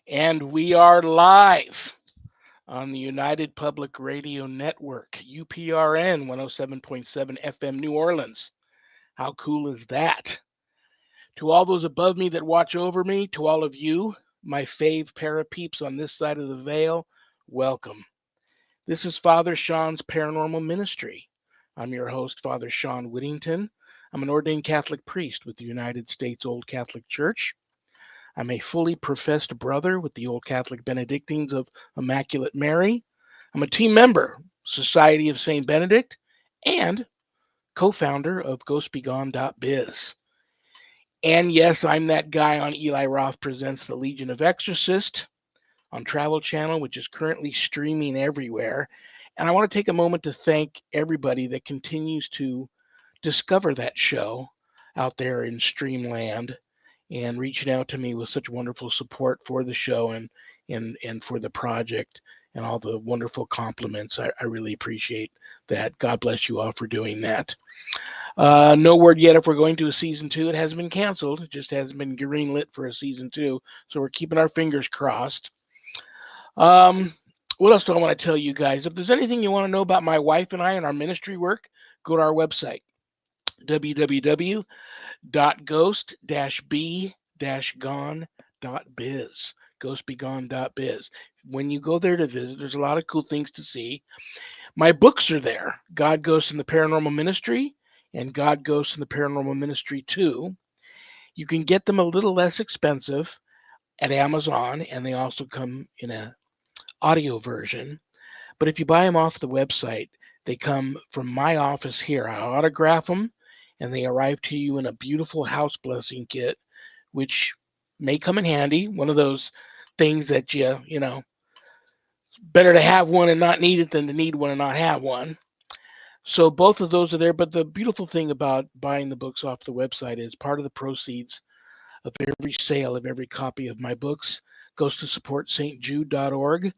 And we are live on the United Public Radio Network, UPRN 107.7 FM New Orleans. How cool is that? To all those above me that watch over me, to all of you, my fave parapeeps on this side of the veil, welcome. This is Father Shawn's Paranormal Ministry. I'm your host, Father Shawn Whittington. I'm an ordained Catholic priest with the United States Old Catholic Church. I'm a fully professed brother with the Old Catholic Benedictines of Immaculate Mary. I'm a team member, Society of St. Benedict, and co-founder of GhostBegone.biz. And yes, I'm that guy on Eli Roth Presents The Legion of Exorcists on Travel Channel, which is currently streaming everywhere. And I want to take a moment to thank everybody that continues to discover that show out there in Streamland and reaching out to me with such wonderful support for the show and for the project and all the wonderful compliments. I really appreciate that. God bless you all for doing that. No word yet if we're going to a season 2. It hasn't been canceled. It just hasn't been greenlit for a season 2. So we're keeping our fingers crossed. What else do I want to tell you guys? If there's anything you want to know about my wife and I and our ministry work, go to our website, www.ghost-b-gone.biz. Ghostbegone.biz. When you go there to visit, there's a lot of cool things to see. My books are there, God Ghosts in the Paranormal Ministry and God Ghosts in the Paranormal Ministry 2. You can get them a little less expensive at Amazon, and they also come in a audio version. But if you buy them off the website, they come from my office here. I autograph them, and they arrive to you in a beautiful house blessing kit, which may come in handy. One of those things that you know, better to have one and not need it than to need one and not have one. So both of those are there. But the beautiful thing about buying the books off the website is part of the proceeds of every sale of every copy of my books goes to support stjude.org,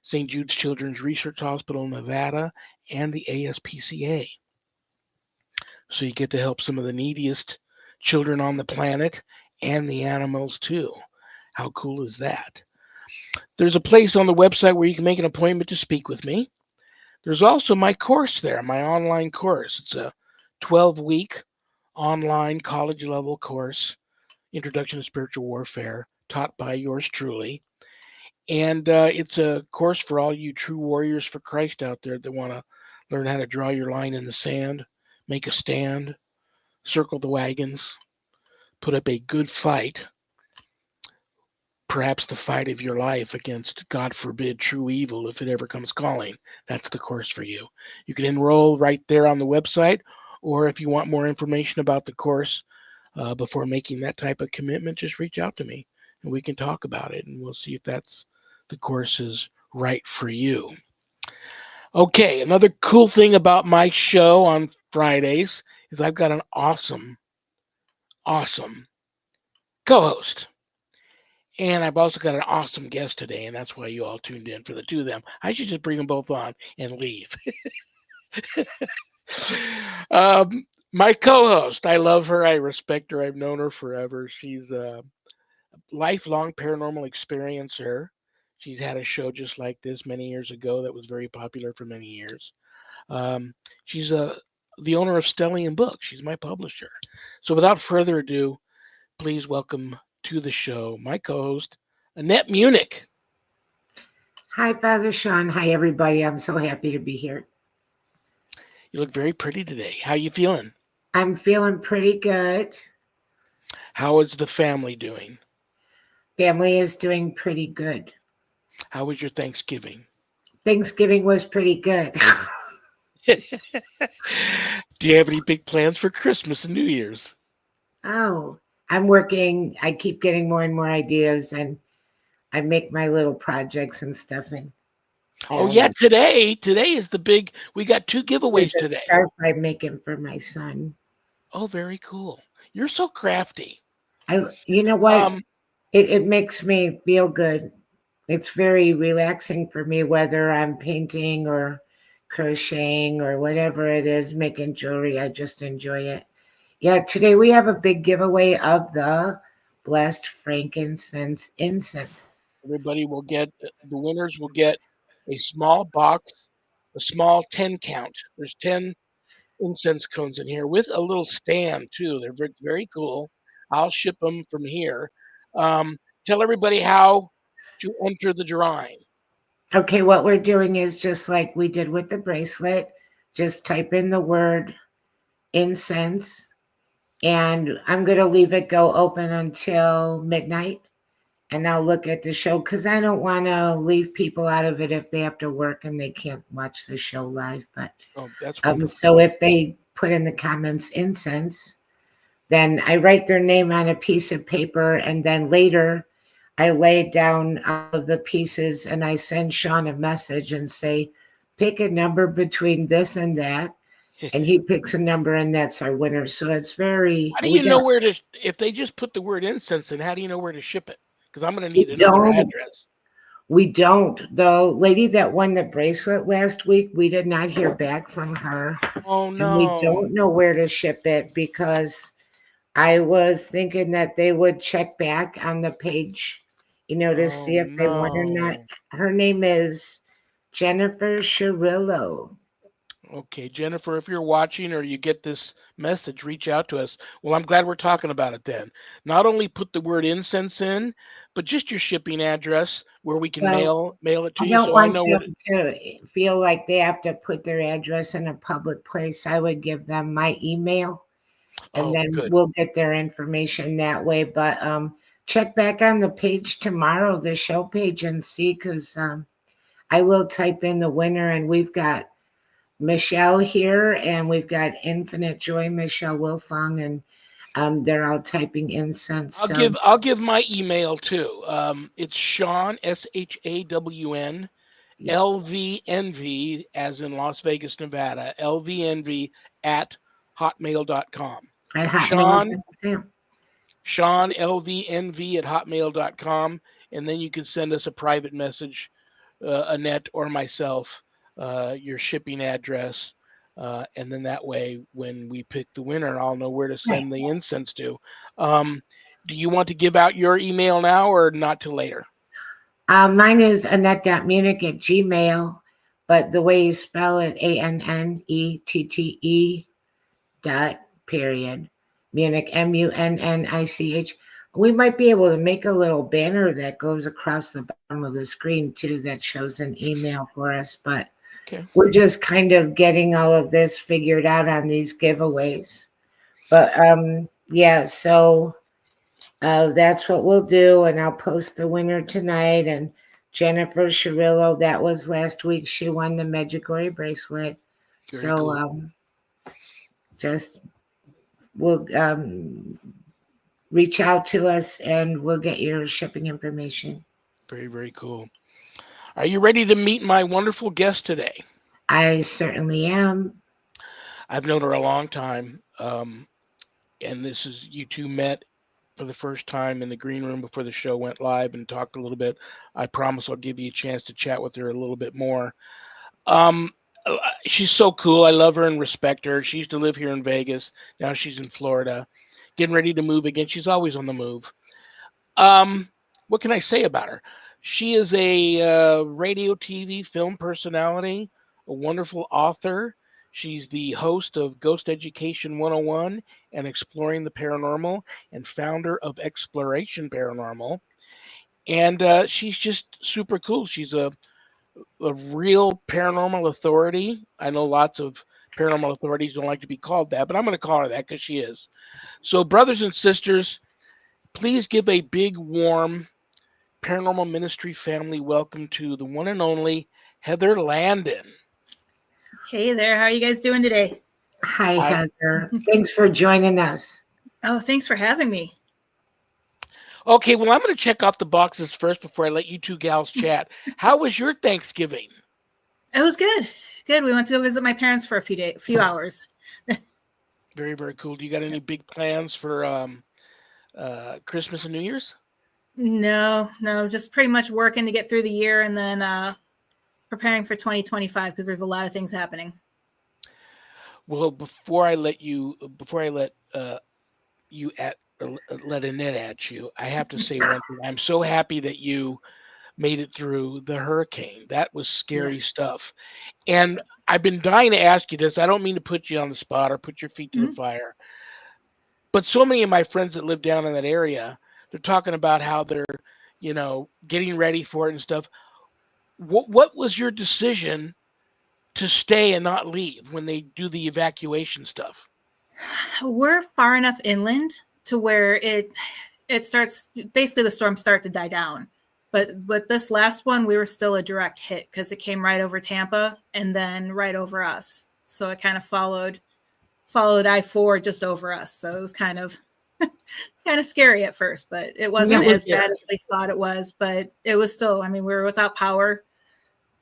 St. Jude's Children's Research Hospital in Nevada, and the ASPCA. So you get to help some of the neediest children on the planet and the animals too. How cool is that? There's a place on the website where you can make an appointment to speak with me. There's also my course there, my online course. It's a 12-week online college level course, Introduction to Spiritual Warfare, taught by yours truly. And it's a course for all you true warriors for Christ out there that want to learn how to draw your line in the sand, make a stand, circle the wagons, put up a good fight, perhaps the fight of your life against, God forbid, true evil if it ever comes calling. That's the course for you. You can enroll right there on the website, or if you want more information about the course before making that type of commitment, just reach out to me and we can talk about it and we'll see if that's the course is right for you. Okay, another cool thing about my show on Fridays is I've got an awesome co-host. And I've also got an awesome guest today, and that's why you all tuned in for the two of them. I should just bring them both on and leave. My co-host, I love her. I respect her. I've known her forever. She's a lifelong paranormal experiencer. She's had a show just like this many years ago that was very popular for many years. She's the owner of Stellium Books. She's my publisher. So without further ado, please welcome to the show my co-host, Annette Munich. Hi, Father Shawn. Hi, everybody. I'm so happy to be here. You look very pretty today. How you feeling? I'm feeling pretty good. How is the family doing? Family is doing pretty good. How was your Thanksgiving? Thanksgiving was pretty good. Do you have any big plans for Christmas and New Year's? Oh, I'm working. I keep getting more and more ideas, and I make my little projects and stuff. And Oh yeah, today is the big. We got 2 giveaways there's a today. scarf I'm making for my son. Oh, very cool. You're so crafty. You know what? It makes me feel good. It's very relaxing for me, whether I'm painting or crocheting or whatever it is, making jewelry. I just enjoy it. Yeah, today we have a big giveaway of the blessed frankincense incense. Everybody will get the winners will get a small box, a small 10 count. There's 10 incense cones in here with a little stand too. They're very, very cool. I'll ship them from here. Um, Tell everybody how to enter the drawing. Okay, what we're doing is just like we did with the bracelet. Just type in the word incense, and I'm going to leave it go open until midnight. And I'll look at the show because I don't want to leave people out of it if they have to work and they can't watch the show live. But Oh, that's wonderful. so if they put in the comments incense, then I write their name on a piece of paper, and then later I lay down all of the pieces and I send Shawn a message and say, pick a number between this and that. And he picks a number, and that's our winner. So it's very, How do we you know got, where to, if they just put the word incense in, how do you know where to ship it? Because I'm going to we need another don't, address. we don't. The lady that won the bracelet last week, we did not hear back from her. Oh, And we no. don't know where to ship it because I was thinking that they would check back on the page, to Oh, see if they won or not. no. Her name is Jennifer Shirillo. Okay, Jennifer, if you're watching or you get this message, reach out to us. Well, I'm glad we're talking about it then. Not only put the word incense in, but just your shipping address where we can Well, mail it to I you don't so I want know where to. them to feel like they have to put their address in a public place. I would give them my email, and Oh, then good. we'll get their information that way. But check back on the page tomorrow, the show page, and see, because I will type in the winner, and we've got Michelle here, and we've got Infinite Joy, Michelle Wilfong, and they're all typing incense. So I'll give my email too. It's Shawn SHAWN yeah, LVNV as in Las Vegas, Nevada. LVNV at hotmail.com. at Shawn hotmail.com. Shawn LVNV at hotmail.com, and then you can send us a private message, Annette or myself, your shipping address, and then that way, when we pick the winner, I'll know where to Right. send the incense to. Um, do you want to give out your email now or not till later? Mine is annette.munich@gmail, but the way you spell it, ANNETTE dot period. Munich, MUNNICH. We might be able to make a little banner that goes across the bottom of the screen too that shows an email for us, but Okay. we're just kind of getting all of this figured out on these giveaways. But yeah, so that's what we'll do, and I'll post the winner tonight. And Jennifer Shirillo, that was last week. She won the Medjugorje bracelet. Very So cool. just we'll reach out to us, and we'll get your shipping information. Very, very cool. Are you ready to meet my wonderful guest today? I certainly am. I've known her a long time, and this is you two met for the first time in the green room before the show went live and talked a little bit. I promise I'll give you a chance to chat with her a little bit more. Um, she's so cool. I love her and respect her. She used to live here in Vegas. Now she's in Florida, getting ready to move again. She's always on the move. Um, what can I say about her? She is a radio, TV, film personality, a wonderful author. She's the host of Ghost Education 101 and Exploring the Paranormal and founder of Exploration Paranormal. And she's just super cool. She's a real paranormal authority. I know lots of paranormal authorities don't like to be called that, but I'm going to call her that because she is. So, brothers and sisters, please give a big, warm Paranormal Ministry family welcome to the one and only Heather Landon. Hey there, how are you guys doing today? Hi, I, Heather. Thanks for joining us. Oh, thanks for having me. okay, well, I'm going to check off the boxes first before I let you two gals chat. How was your Thanksgiving? It was good. Good. We went to go visit my parents for a few hours. Very, very cool. Do you got any big plans for Christmas and New Year's? No, just pretty much working to get through the year and then preparing for 2025 because there's a lot of things happening. Well, before I let you at let Annette at you, I have to say one thing. I'm so happy that you made it through the hurricane. That was scary stuff. And I've been dying to ask you this. I don't mean to put you on the spot or put your feet to the fire, but so many of my friends that live down in that area, they're talking about how they're, getting ready for it and stuff. What was your decision to stay and not leave when they do the evacuation stuff? We're far enough inland to where it starts, basically the storms start to die down. But with this last one, we were still a direct hit because it came right over Tampa and then right over us. So it kind of followed I-4 just over us. So it was kind of scary at first, but it wasn't as bad as we thought it was. But it was still, we were without power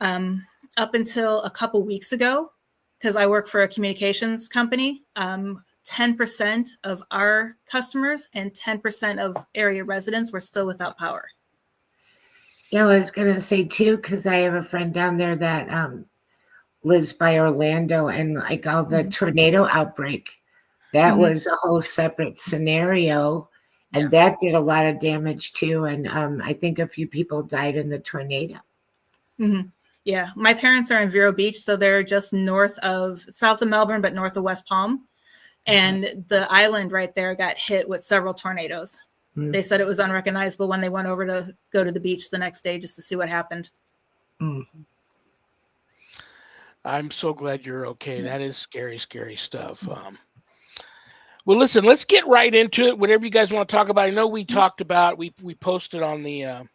up until a couple weeks ago, because I work for a communications company. 10% of our customers and 10% of area residents were still without power. Yeah, I was going to say too, because I have a friend down there that lives by Orlando, and like all the tornado outbreak, that was a whole separate scenario, and that did a lot of damage too. And I think a few people died in the tornado. Yeah, my parents are in Vero Beach, so they're just south of Melbourne, but north of West Palm. And the island right there got hit with several tornadoes. They said it was unrecognizable when they went over to go to the beach the next day just to see what happened. I'm so glad you're okay. That is scary, scary stuff. Well, listen, let's get right into it. Whatever you guys want to talk about. I know we talked about, we posted on the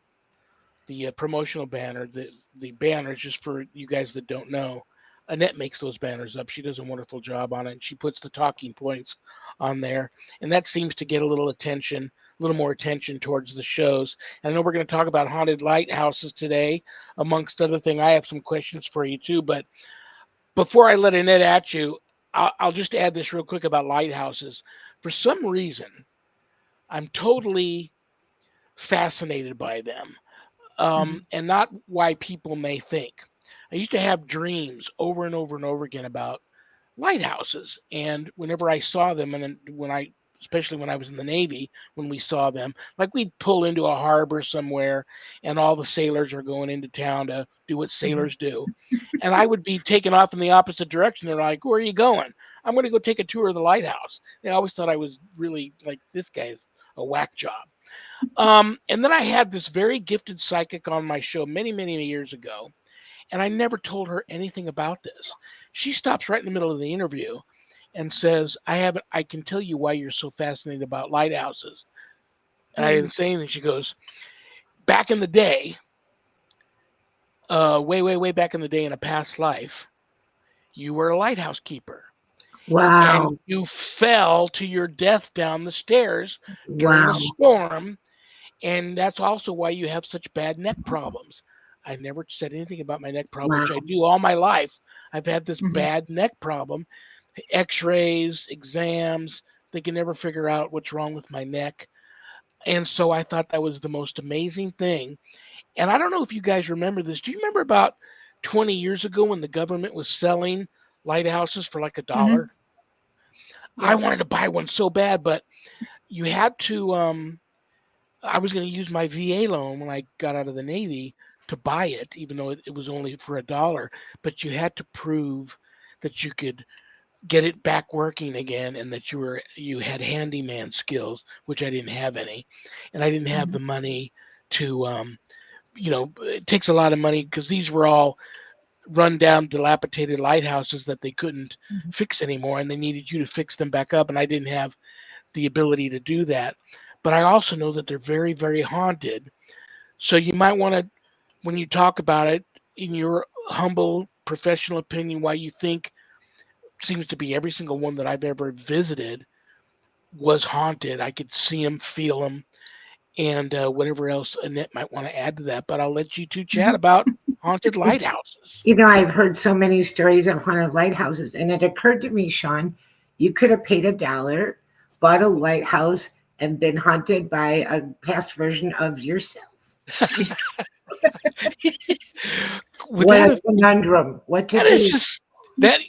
promotional banner, the banners, just for you guys that don't know. Annette makes those banners up. She does a wonderful job on it. And she puts the talking points on there. And that seems to get a little more attention towards the shows. And I know we're going to talk about haunted lighthouses today, amongst other things. I have some questions for you too. But before I let Annette at you, I'll just add this real quick about lighthouses. For some reason, I'm totally fascinated by them. And not why people may think. I used to have dreams over and over and over again about lighthouses. And whenever I saw them, and especially when I was in the Navy, when we saw them, like we'd pull into a harbor somewhere and all the sailors are going into town to do what sailors do. And I would be taken off in the opposite direction. They're like, where are you going? I'm going to go take a tour of the lighthouse. They always thought I was really like, this guy's a whack job. And then I had this very gifted psychic on my show many, many years ago. And I never told her anything about this. She stops right in the middle of the interview and says, I can tell you why you're so fascinated about lighthouses. And I didn't say anything. She goes, back in the day, way back in the day in a past life, you were a lighthouse keeper. Wow. And you fell to your death down the stairs during a storm. And that's also why you have such bad neck problems. I never said anything about my neck problem, which I do all my life. I've had this bad neck problem, x-rays, exams. They can never figure out what's wrong with my neck. And so I thought that was the most amazing thing. And I don't know if you guys remember this. Do you remember about 20 years ago when the government was selling lighthouses for like $1? I wanted to buy one so bad, but you had to, I was going to use my VA loan when I got out of the Navy to buy it, even though it was only for $1, but you had to prove that you could get it back working again and that you had handyman skills, which I didn't have any. And I didn't have the money to, it takes a lot of money because these were all run down, dilapidated lighthouses that they couldn't fix anymore. And they needed you to fix them back up. And I didn't have the ability to do that. But I also know that they're very, very haunted. So you might want to, when you talk about it, in your humble professional opinion, why you think seems to be every single one that I've ever visited was haunted. I could see them, feel them, and whatever else Annette might want to add to that. But I'll let you two chat about haunted lighthouses. I've heard so many stories of haunted lighthouses, and it occurred to me, Shawn, you could have paid $1, bought a lighthouse, and been haunted by a past version of yourself. What a conundrum. What to do? Is just that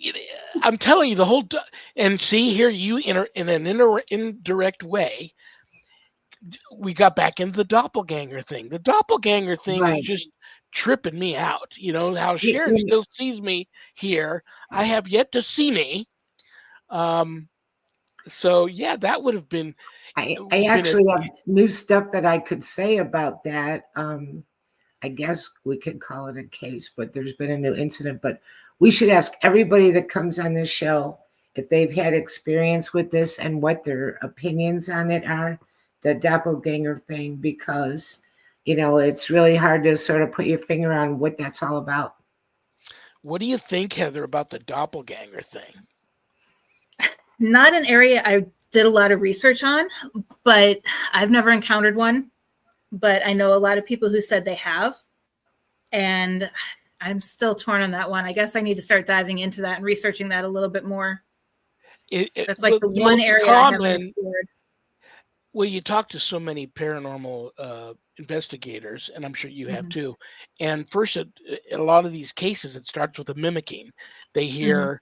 I'm telling you the whole and see here you in an indirect way we got back into the doppelganger thing. The doppelganger thing is Right. just tripping me out. How You- Sharon you- still sees me here. I have yet to see me. Um, so yeah, that would have been I been a actually have new stuff that I could say about that. I guess we could call it a case, but there's been a new incident. But we should ask everybody that comes on this show if they've had experience with this and what their opinions on it are, the doppelganger thing, because, it's really hard to sort of put your finger on what that's all about. What do you think, Heather, about the doppelganger thing? Not an area I did a lot of research on, but I've never encountered one. But I know a lot of people who said they have. And I'm still torn on that one. I guess I need to start diving into that and researching that a little bit more. That's like the one most area I haven't explored. Well, you talk to so many paranormal investigators, and I'm sure you have too. And first, a lot of these cases, it starts with a mimicking. They hear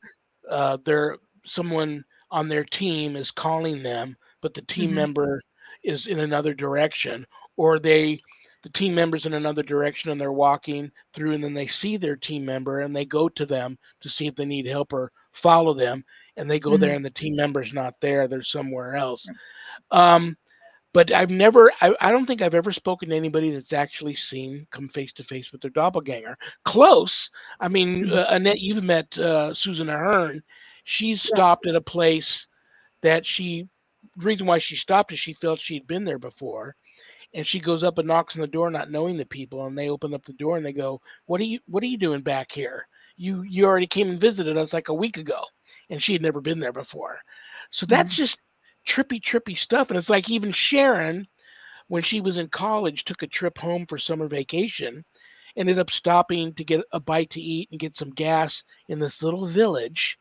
someone on their team is calling them, but the team member is in another direction, or the team member's in another direction and they're walking through, and then they see their team member and they go to them to see if they need help or follow them, and they go there and the team member's not there, they're somewhere else. But I don't think I've ever spoken to anybody that's actually come face to face with their doppelganger. Close. I mean, Annette, you've met Susan Ahern. She's stopped at a place that the reason why she stopped is she felt she'd been there before. And she goes up and knocks on the door, not knowing the people, and they open up the door and they go, what are you doing back here? You already came and visited us like a week ago. And she had never been there before. So that's just trippy stuff. And it's like even Sharon, when she was in college, took a trip home for summer vacation, ended up stopping to get a bite to eat and get some gas in this little village.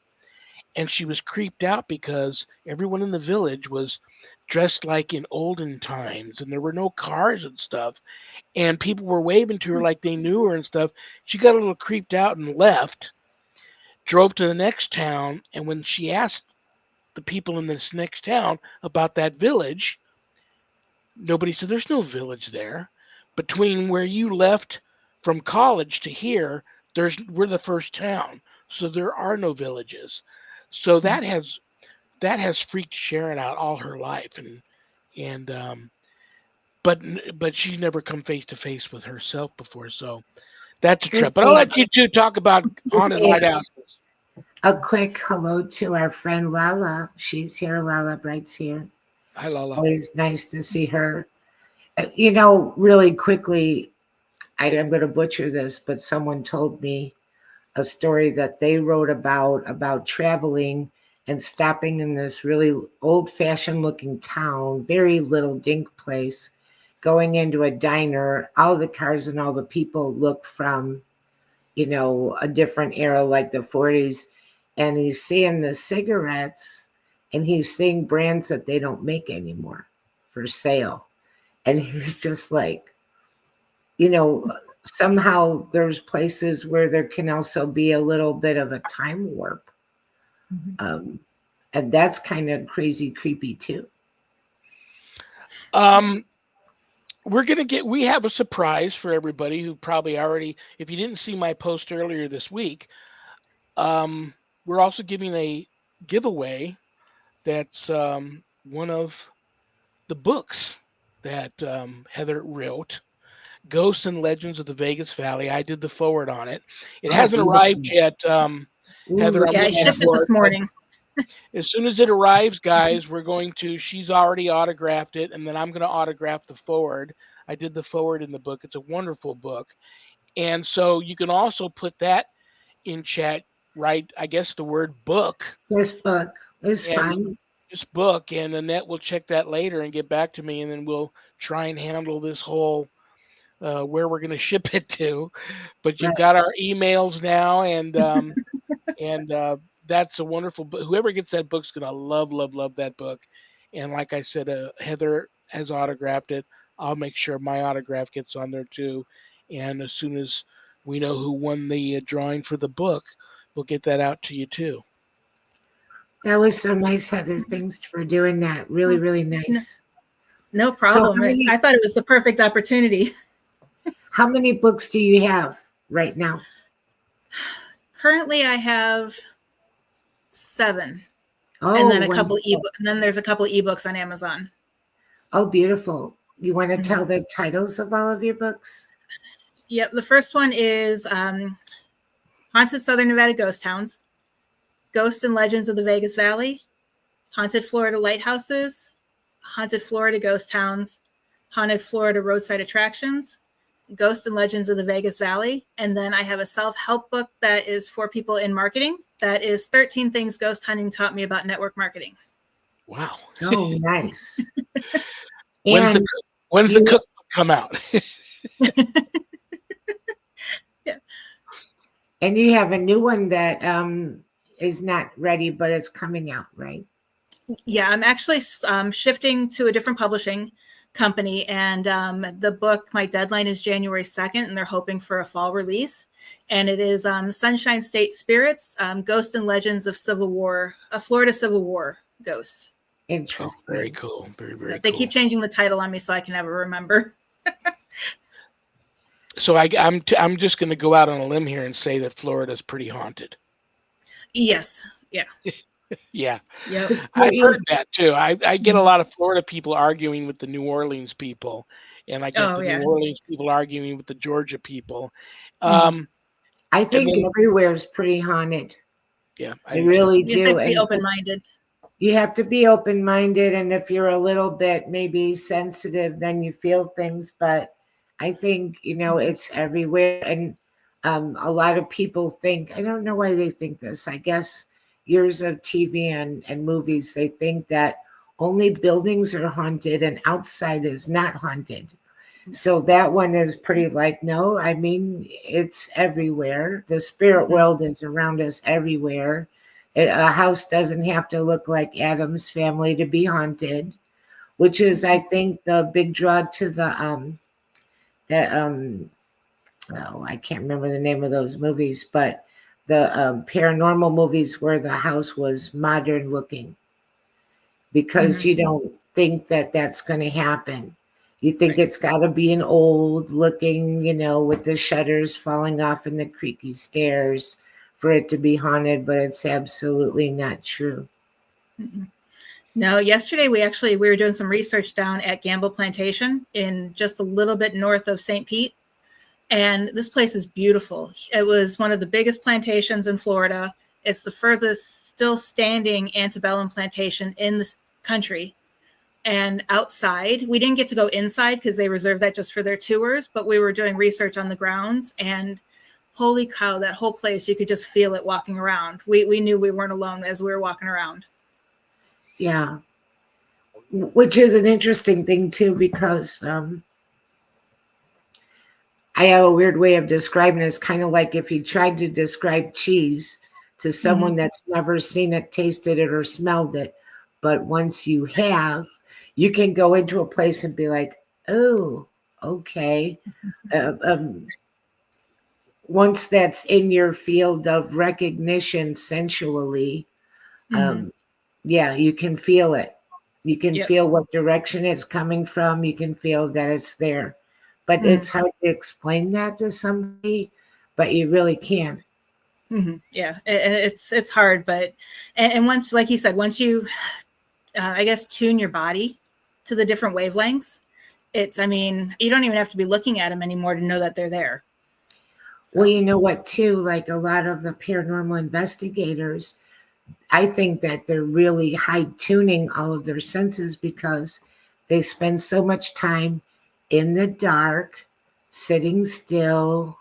And she was creeped out because everyone in the village was dressed like in olden times and there were no cars and stuff. And people were waving to her like they knew her and stuff. She got a little creeped out and left, drove to the next town. And when she asked the people in this next town about that village, nobody said there's no village there. Between where you left from college to here, we're the first town, so there are no villages. So that has freaked Sharon out all her life, and but she's never come face to face with herself before, so that's a trip. But I'll let you two talk about haunted lighthouses. A quick hello to our friend Lala. She's here. Lala Bright's here. Hi, Lala. Always nice to see her. Really quickly, I'm going to butcher this, but someone told me a story that they wrote about traveling and stopping in this really old-fashioned looking town, very little dink place, going into a diner. All the cars and all the people look from, a different era, like the 40s. And he's seeing the cigarettes and he's seeing brands that they don't make anymore for sale. And he's just like, somehow there's places where there can also be a little bit of a time warp. And that's kind of crazy, creepy too. We have a surprise for everybody who probably already, if you didn't see my post earlier this week, we're also giving a giveaway that's one of the books that Heather wrote, Ghosts and Legends of the Vegas Valley. I did the forward on it. It hasn't arrived yet, Heather. I shipped it this morning. As soon as it arrives, guys, she's already autographed it, and then I'm going to autograph the forward. I did the forward in the book. It's a wonderful book. And so you can also put that in chat, right? I guess the word book. This book is fine. This book, and Annette will check that later and get back to me, and then we'll try and handle this whole where we're going to ship it to. But you've got our emails now, and that's a wonderful book. Whoever gets that book's going to love that book. And like I said, Heather has autographed it. I'll make sure my autograph gets on there too. And as soon as we know who won the drawing for the book, we'll get that out to you too. That was so nice, Heather. Thanks for doing that. Really, really nice. No problem. So I thought it was the perfect opportunity. how many books do you have right now? Currently, I have 7. Oh, and then a wonderful. couple ebook, and then there's a couple ebooks on Amazon. Oh, beautiful. You want to tell the titles of all of your books? Yep. The first one is Haunted Southern Nevada Ghost Towns, Ghosts and Legends of the Vegas Valley, Haunted Florida Lighthouses, Haunted Florida Ghost Towns, Haunted Florida Roadside Attractions, Ghosts and Legends of the Vegas Valley. And then I have a self-help book that is for people in marketing. That is 13 Things Ghost Hunting Taught Me About Network Marketing. Wow. Oh, nice. When's the cookbook come out? Yeah. And you have a new one that is not ready, but it's coming out, right? Yeah, I'm actually shifting to a different publishing company, and the book, my deadline is January 2nd, and they're hoping for a fall release. And it is Sunshine State Spirits, Ghosts and Legends of Civil War, Florida Civil War Ghosts. Interesting. Oh, very cool. Very, very They cool. keep changing the title on me, so I can never remember. So I'm just going to go out on a limb here and say that Florida's pretty haunted. Yes. Yeah. Yeah. Yep. I've heard that too. I get a lot of Florida people arguing with the New Orleans people, and I get New Orleans people arguing with the Georgia people. I think everywhere is pretty haunted. Yeah, I really do. You just have to be open-minded. You have to be open-minded, and if you're a little bit maybe sensitive, then you feel things. But I think, it's everywhere. And a lot of people think, I don't know why they think this. I guess years of TV and movies, they think that only buildings are haunted and outside is not haunted. So that one is pretty no, I mean, it's everywhere. The spirit world is around us everywhere. A house doesn't have to look like Adam's Family to be haunted, which is, I think, the big draw to the I can't remember the name of those movies, but the paranormal movies where the house was modern looking, because you don't think that that's going to happen. You think it's got to be an old looking, with the shutters falling off and the creaky stairs for it to be haunted, but it's absolutely not true. No, yesterday we were doing some research down at Gamble Plantation in just a little bit north of St. Pete. And this place is beautiful. It was one of the biggest plantations in Florida. It's the furthest still standing antebellum plantation in this country. And outside, we didn't get to go inside because they reserved that just for their tours, but we were doing research on the grounds, and holy cow, that whole place, you could just feel it walking around. We knew we weren't alone as we were walking around. Yeah. Which is an interesting thing too, because I have a weird way of describing it. It's kind of like if you tried to describe cheese to someone that's never seen it, tasted it, or smelled it. But once you have, you can go into a place and be like, oh, okay. Once that's in your field of recognition sensually, you can feel it. You can feel what direction it's coming from. You can feel that it's there. But it's hard to explain that to somebody, but you really can. Yeah, it's hard, but and once, like you said, once you, I guess, tune your body to the different wavelengths, I mean, you don't even have to be looking at them anymore to know that they're there. So. Well, you know what, too, like a lot of the paranormal investigators, I think that they're really high tuning all of their senses because they spend so much time in the dark, sitting still.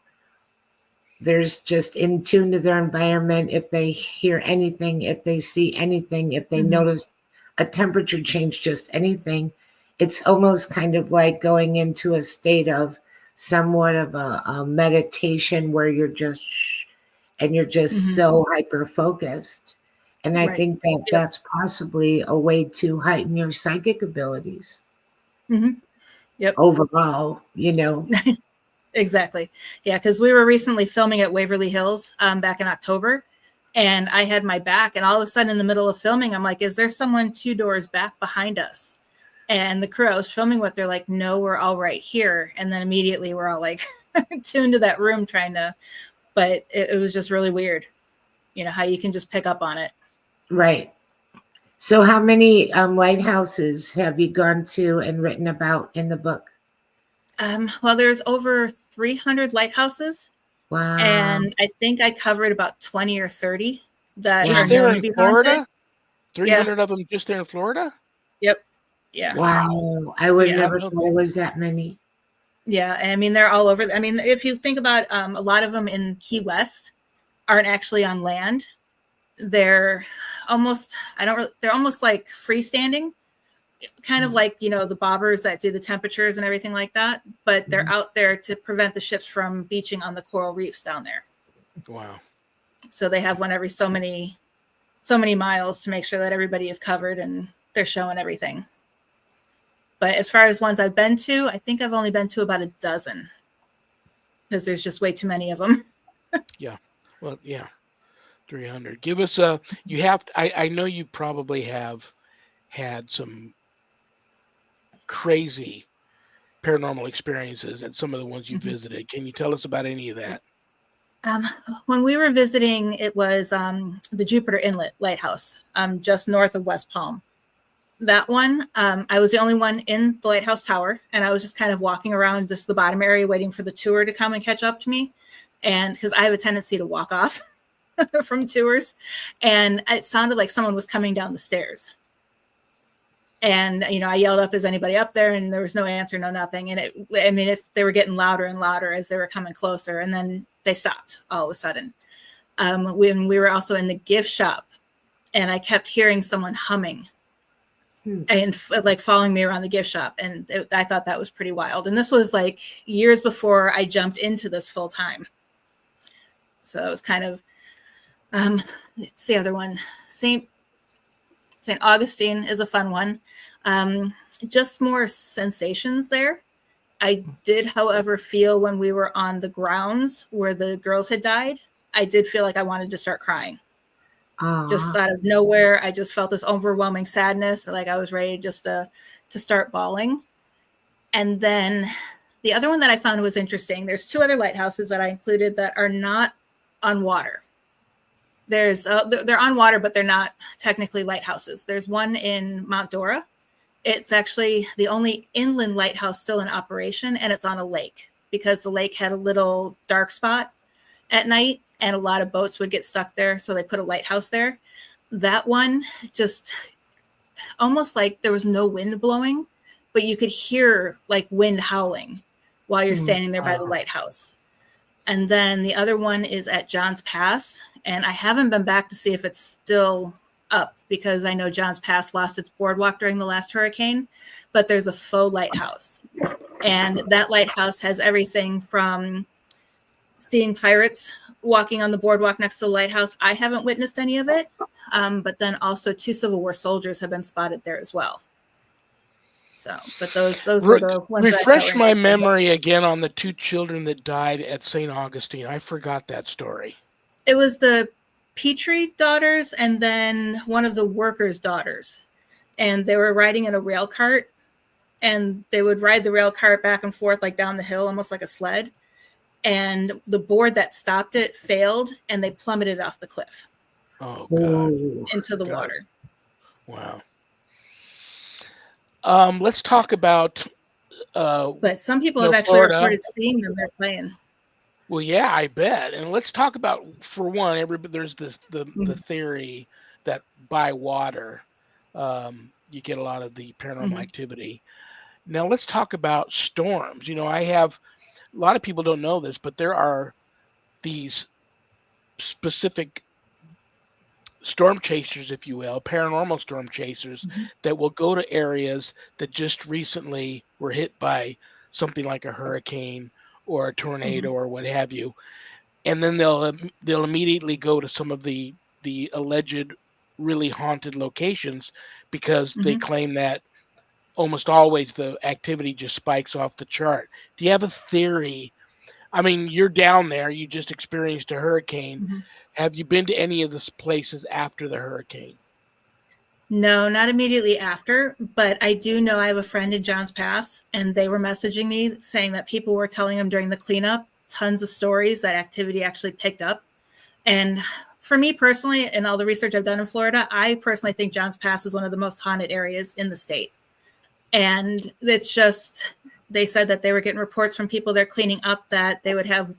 There's just in tune to their environment. If they hear anything, if they see anything, if they notice a temperature change, just anything, it's almost kind of like going into a state of somewhat of a meditation where you're just so hyper focused. And I think that that's possibly a way to heighten your psychic abilities. Yep. Overall, Exactly. Yeah, because we were recently filming at Waverly Hills back in October, and I had my back, and all of a sudden in the middle of filming, I'm like, is there someone 2 doors back behind us? And the crew I was filming with, they're like, no, we're all right here. And then immediately we're all like tuned to that room but it was just really weird, how you can just pick up on it. Right. So how many lighthouses have you gone to and written about in the book? Well, there's over 300 lighthouses. Wow. And I think I covered about 20 or 30 that just are there known in to be Florida? haunted. 300 of them just there in Florida? Yep. Yeah. Wow. I would Yeah. never thought it was that many. Yeah. I mean, they're all over. I mean, if you think about a lot of them in Key West aren't actually on land. They're almost, they're almost like freestanding, kind of like, the bobbers that do the temperatures and everything like that. But they're out there to prevent the ships from beaching on the coral reefs down there. Wow. So they have one every so many miles to make sure that everybody is covered and they're showing everything. But as far as ones I've been to, I think I've only been to about a dozen because there's just way too many of them. Yeah. Well, yeah. 300. Give us I know you probably have had some crazy paranormal experiences at some of the ones you visited. Can you tell us about any of that? When we were visiting, it was the Jupiter Inlet Lighthouse, just north of West Palm. That one, I was the only one in the lighthouse tower, and I was just kind of walking around just the bottom area waiting for the tour to come and catch up to me. And because I have a tendency to walk off from tours, and it sounded like someone was coming down the stairs. And, I yelled up, is anybody up there? And there was no answer, no nothing. And they were getting louder and louder as they were coming closer. And then they stopped all of a sudden. When we were also in the gift shop, and I kept hearing someone humming and like following me around the gift shop. And I thought that was pretty wild. And this was like years before I jumped into this full time. So it was kind of, it's the other one. St. Augustine is a fun one. Just more sensations there. I did, however, feel when we were on the grounds where the girls had died, I did feel like I wanted to start crying. Just out of nowhere, I just felt this overwhelming sadness, like I was ready just to start bawling. And then the other one that I found was interesting. There's 2 other lighthouses that I included that are not on water. They're on water, but they're not technically lighthouses. There's one in Mount Dora. It's actually the only inland lighthouse still in operation, and it's on a lake because the lake had a little dark spot at night, and a lot of boats would get stuck there, so they put a lighthouse there. That one just almost like there was no wind blowing, but you could hear like wind howling while you're standing there by the lighthouse. And then the other one is at John's Pass, and I haven't been back to see if it's still up because I know John's Pass lost its boardwalk during the last hurricane, but there's a faux lighthouse. And that lighthouse has everything from seeing pirates walking on the boardwalk next to the lighthouse. I haven't witnessed any of it, but then also 2 Civil War soldiers have been spotted there as well. So, but those were the ones. Refresh my memory again on the 2 children that died at St. Augustine. I forgot that story. It was the Petrie daughters and then one of the workers' daughters. And they were riding in a rail cart, and they would ride the rail cart back and forth like down the hill, almost like a sled. And the board that stopped it failed, and they plummeted off the cliff. Oh, God. Into the water. Wow. Let's talk about. But some people have actually reported seeing them. They're playing. Well, yeah, I bet. And let's talk about, for one, there's the theory that by water, you get a lot of the paranormal activity. Now let's talk about storms. I have a lot of people don't know this, but there are these specific storm chasers, if you will, paranormal storm chasers that will go to areas that just recently were hit by something like a hurricane or a tornado or what have you, and then they'll immediately go to some of the alleged really haunted locations because they claim that almost always the activity just spikes off the chart. Do you have a theory? I mean, you're down there, you just experienced a hurricane. Have you been to any of the places after the hurricane? No, not immediately after, but I do know I have a friend in Johns Pass, and they were messaging me saying that people were telling them during the cleanup tons of stories that activity actually picked up. And for me personally, and all the research I've done in Florida, I personally think Johns Pass is one of the most haunted areas in the state. And it's just, they said that they were getting reports from people they're cleaning up that they would have,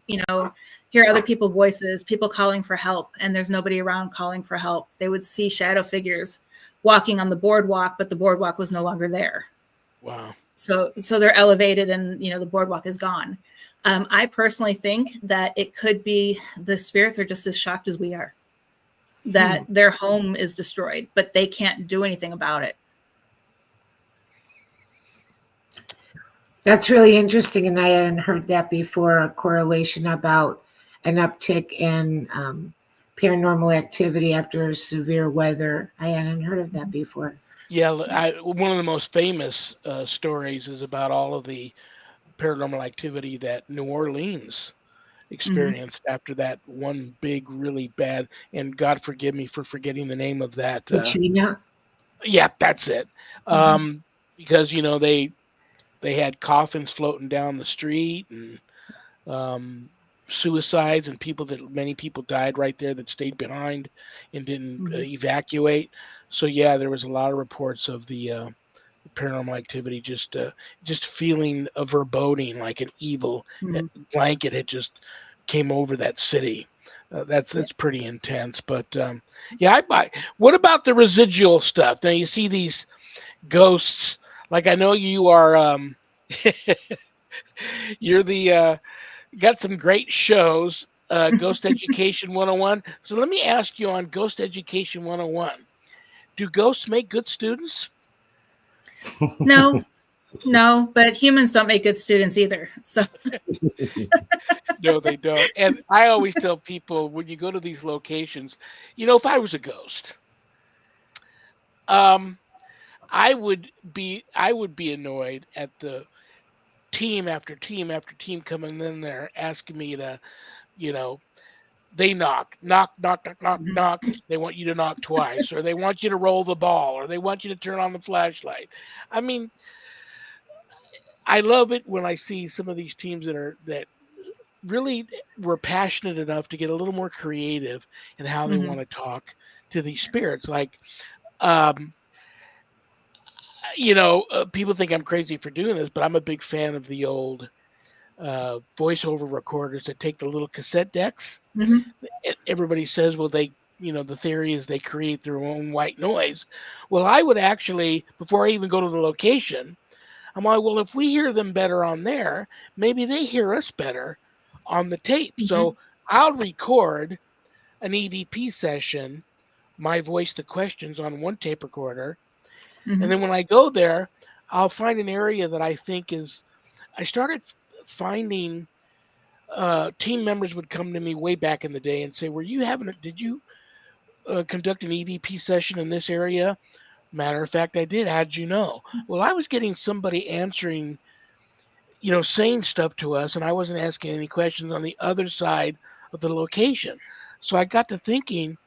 hear other people's voices, people calling for help, and there's nobody around calling for help. They would see shadow figures walking on the boardwalk, but the boardwalk was no longer there. Wow. So they're elevated and, the boardwalk is gone. I personally think that it could be the spirits are just as shocked as we are, that their home is destroyed, but they can't do anything about it. That's really interesting, and I hadn't heard that before, a correlation about an uptick in paranormal activity after severe weather. I hadn't heard of that before. Yeah, one of the most famous stories is about all of the paranormal activity that New Orleans experienced after that one big, really bad, and God forgive me for forgetting the name of that. Katrina? Yeah, that's it. Because, they had coffins floating down the street, and suicides, and many people died right there that stayed behind and didn't evacuate. So yeah, there was a lot of reports of the paranormal activity, just feeling a foreboding, like an evil blanket had just came over that city. That's pretty intense. But yeah, I buy. What about the residual stuff? Now you see these ghosts. Like, I know you are. You're the got some great shows. Ghost Education 101. So let me ask you on Ghost Education 101. Do ghosts make good students? No, but humans don't make good students either. So No, they don't. And I always tell people, when you go to these locations, if I was a ghost, I would be annoyed at the team after team after team coming in there asking me to, they knock, knock, knock, knock, knock, knock. They want you to knock twice, or they want you to roll the ball, or they want you to turn on the flashlight. I mean, I love it when I see some of these teams that really were passionate enough to get a little more creative in how they want to talk to these spirits. Like, people think I'm crazy for doing this, but I'm a big fan of the old voiceover recorders that take the little cassette decks. Everybody says, well, the theory is they create their own white noise. Well, I would actually, before I even go to the location, I'm like, well, if we hear them better on there, maybe they hear us better on the tape. So I'll record an EVP session, my voice the questions on one tape recorder. And then when I go there, I'll find an area that I think I started finding team members would come to me way back in the day and say, did you conduct an EVP session in this area? Matter of fact, I did. How'd you know? Well, I was getting somebody answering, saying stuff to us, and I wasn't asking any questions on the other side of the location. So I got to thinking,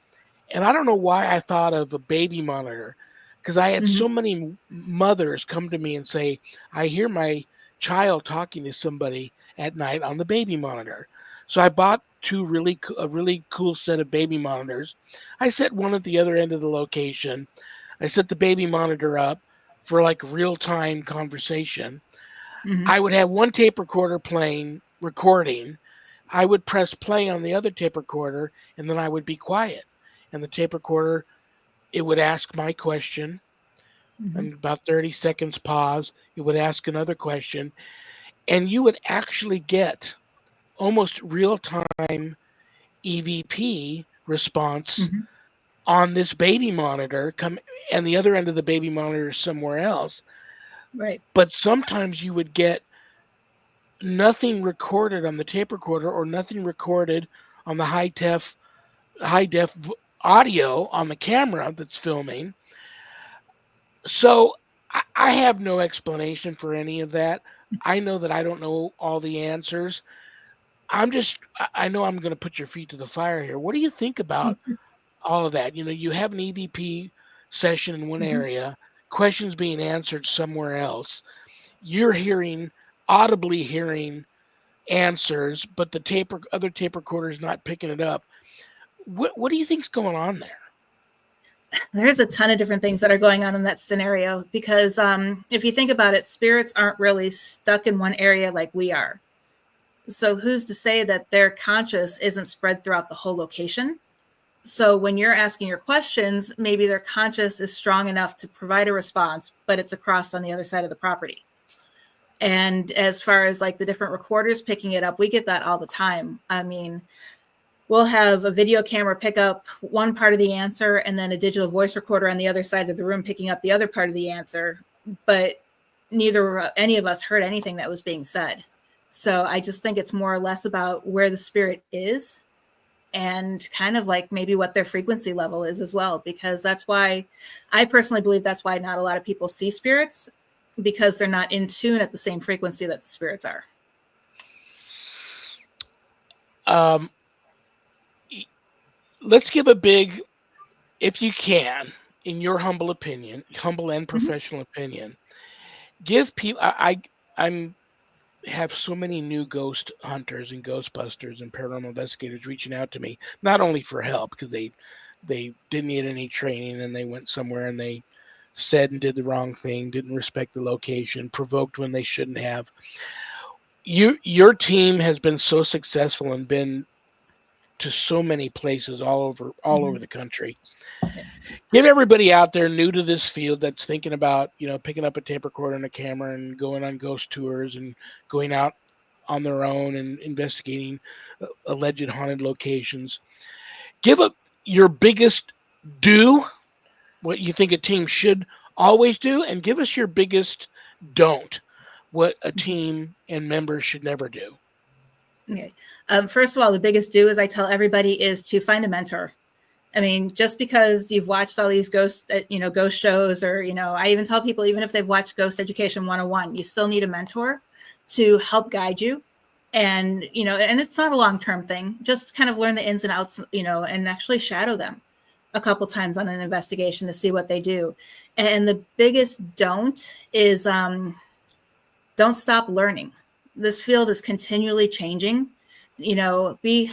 and I don't know why I thought of a baby monitor, because I had so many mothers come to me and say, I hear my child talking to somebody at night on the baby monitor. So I bought a really cool set of baby monitors. I set one at the other end of the location. I set the baby monitor up for like real-time conversation. I would have one tape recorder recording. I would press play on the other tape recorder, and then I would be quiet. And the tape recorder, it would ask my question, and about 30 seconds pause, it would ask another question, and you would actually get almost real-time EVP response on this baby monitor, and the other end of the baby monitor is somewhere else. Right. But sometimes you would get nothing recorded on the tape recorder, or nothing recorded on the high def audio on the camera that's filming. So I have no explanation for any of that. I know that I don't know all the answers. I know I'm going to put your feet to the fire here. What do you think about all of that? You have an EVP session in one Mhm. area, questions being answered somewhere else. You're audibly hearing answers, but the other tape recorder is not picking it up. What do you think's going on there? There's a ton of different things that are going on in that scenario because if you think about it, spirits aren't really stuck in one area like we are. So who's to say that their conscious isn't spread throughout the whole location? So when you're asking your questions, maybe their conscious is strong enough to provide a response, but it's across on the other side of the property. And as far as like the different recorders picking it up, we get that all the time. I mean, we'll have a video camera pick up one part of the answer and then a digital voice recorder on the other side of the room picking up the other part of the answer, but any of us heard anything that was being said. So I just think it's more or less about where the spirit is and kind of like maybe what their frequency level is as well, because that's why I personally believe that's why not a lot of people see spirits, because they're not in tune at the same frequency that the spirits are. Let's give a big, if you can, in your humble opinion, humble and professional opinion, give people. I'm have so many new ghost hunters and ghostbusters and paranormal investigators reaching out to me, not only for help because they didn't get any training and they went somewhere and they said and did the wrong thing, didn't respect the location, provoked when they shouldn't have. Your team has been so successful and been to so many places all over the country. Give everybody out there new to this field that's thinking about, picking up a tape recorder and a camera and going on ghost tours and going out on their own and investigating alleged haunted locations. Give up your biggest do, what you think a team should always do, and give us your biggest don't, what a team and members should never do. Okay. First of all, the biggest do, as I tell everybody, is to find a mentor. I mean, just because you've watched all these ghost shows, or, I even tell people, even if they've watched Ghost Education 101, you still need a mentor to help guide you. And, and it's not a long-term thing, just kind of learn the ins and outs, and actually shadow them a couple times on an investigation to see what they do. And the biggest don't is don't stop learning. This field is continually changing. Be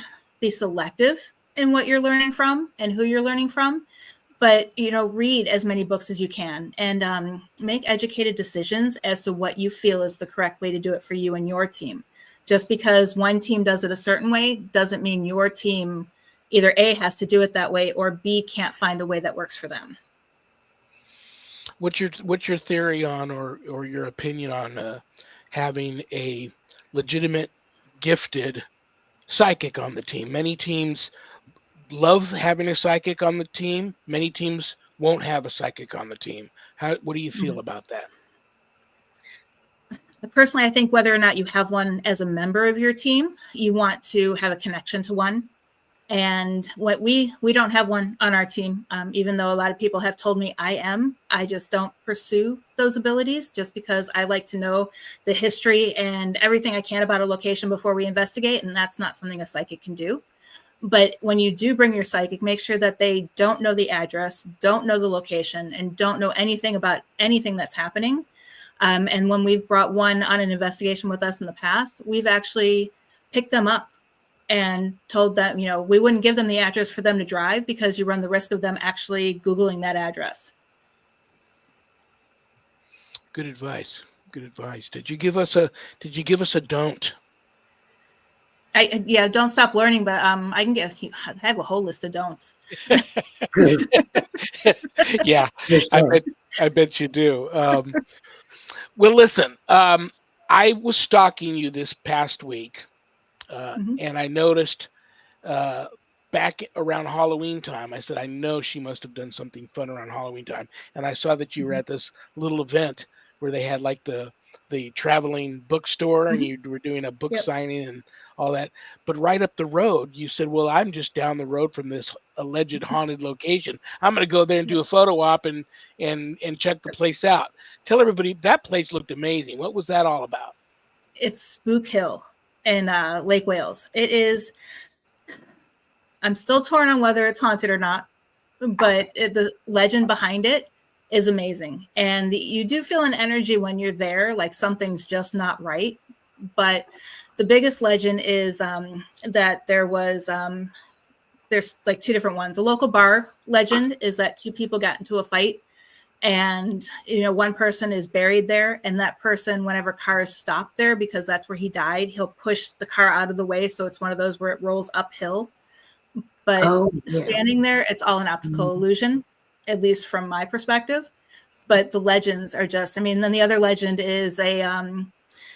selective in what you're learning from and who you're learning from, but read as many books as you can and make educated decisions as to what you feel is the correct way to do it for you and your team. Just because one team does it a certain way doesn't mean your team either A, has to do it that way, or B, can't find a way that works for them. What's your theory on, or your opinion on having a legitimate, gifted psychic on the team? Many teams love having a psychic on the team. Many teams won't have a psychic on the team. What do you feel about that? Personally, I think whether or not you have one as a member of your team, you want to have a connection to one. And what we don't have one on our team, even though a lot of people have told me I just don't pursue those abilities just because I like to know the history and everything I can about a location before we investigate. And that's not something a psychic can do. But when you do bring your psychic, make sure that they don't know the address, don't know the location, and don't know anything about anything that's happening. And when we've brought one on an investigation with us in the past, we've actually picked them up and told them, we wouldn't give them the address for them to drive because you run the risk of them actually Googling that address. Good advice. Good advice. Did you give us a don't? Don't stop learning, but I have a whole list of don'ts. Yeah, I bet you do. Well, listen, I was stalking you this past week, and I noticed back around Halloween time, I said, I know she must have done something fun around Halloween time. And I saw that you were at this little event where they had like the traveling bookstore and you were doing a book signing and all that. But right up the road, you said, well, I'm just down the road from this alleged haunted location. I'm going to go there and do a photo op and check the place out. Tell everybody, that place looked amazing. What was that all about? It's Spook Hill in Lake Wales. It is, I'm still torn on whether it's haunted or not. but the legend behind it is amazing. And you do feel an energy when you're there, like something's just not right. But the biggest legend is that there's like two different ones. A local bar legend is that two people got into a fight, and one person is buried there, and that person, whenever cars stop there, because that's where he died, he'll push the car out of the way, so it's one of those where it rolls uphill. But standing there, it's all an optical illusion, at least from my perspective. But the legends are just, then the other legend is a